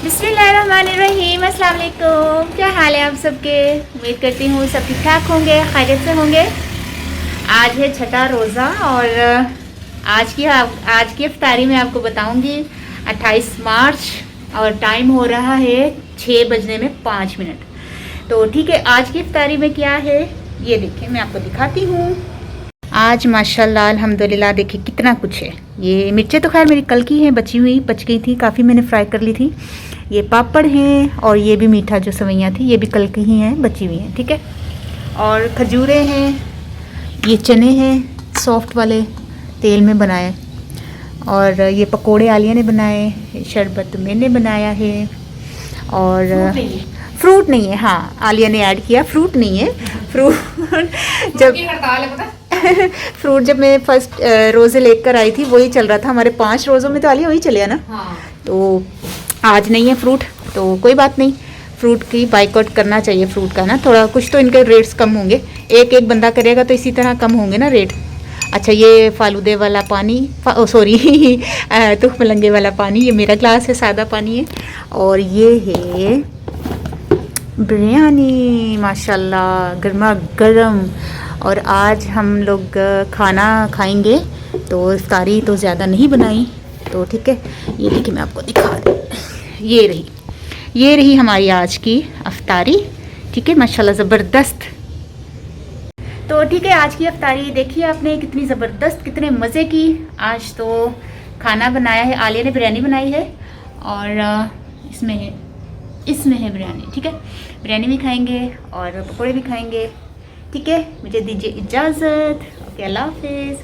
बिस्मिल्लाहिर्रहमानिर्रहीम। अस्सलाम वालेकुम। क्या हाल है आप सबके? उम्मीद करती हूँ सब ठीक ठाक होंगे, खैरियत से होंगे। आज है छठा रोज़ा और आज की इफ्तारी में आपको बताऊंगी 28 मार्च और टाइम हो रहा है 6 बजने में 5 मिनट। तो ठीक है, आज की इफ्तारी में क्या है ये देखिए, मैं आपको दिखाती हूँ। आज माशाल्लाह अल्हम्दुलिल्लाह देखिए कितना कुछ है। ये मिर्चें तो खैर मेरी कल की हैं, बच गई थी काफ़ी, मैंने फ्राई कर ली थी। ये पापड़ हैं और ये भी मीठा जो सवैयाँ थी ये भी कल की ही हैं, बची हुई हैं, ठीक है। और खजूरें हैं, ये चने हैं सॉफ्ट वाले तेल में बनाए, और ये पकोड़े आलिया ने बनाए, शरबत मैंने बनाया है। और फ्रूट नहीं है, हाँ आलिया ने ऐड किया, फ्रूट नहीं है। फ्रूट जब फ्रूट जब मैं फर्स्ट रोज़े लेकर आई थी वही चल रहा था, हमारे 5 रोज़ों में तो आलिया वही चले ना। हाँ। तो आज नहीं है फ्रूट, तो कोई बात नहीं, फ्रूट की बाइकआउट करना चाहिए फ्रूट का ना, थोड़ा कुछ तो इनके रेट्स कम होंगे, एक बंदा करेगा तो इसी तरह कम होंगे ना रेट। अच्छा, ये फालूदे वाला पानी, सॉरी तुख मलंगे वाला पानी, ये मेरा ग्लास है, सादा पानी है। और ये है बिरयानी माशाल्लाह गर्मा गर्म। और आज हम लोग खाना खाएंगे, तो इफ्तारी तो ज़्यादा नहीं बनाई, तो ठीक है। ये देखिए मैं आपको दिखा रही, ये रही हमारी आज की इफ्तारी, ठीक है माशाल्लाह ज़बरदस्त। तो ठीक है, आज की इफ्तारी देखिए आपने कितनी ज़बरदस्त, कितने मज़े की। आज तो खाना बनाया है, आलिया ने बिरयानी बनाई है और इसमें है बिरयानी, ठीक है। बिरयानी भी खाएंगे और पकौड़े भी खाएंगे, ठीक है। मुझे दीजिए इजाज़त, ओके, अल्लाह हाफिज़।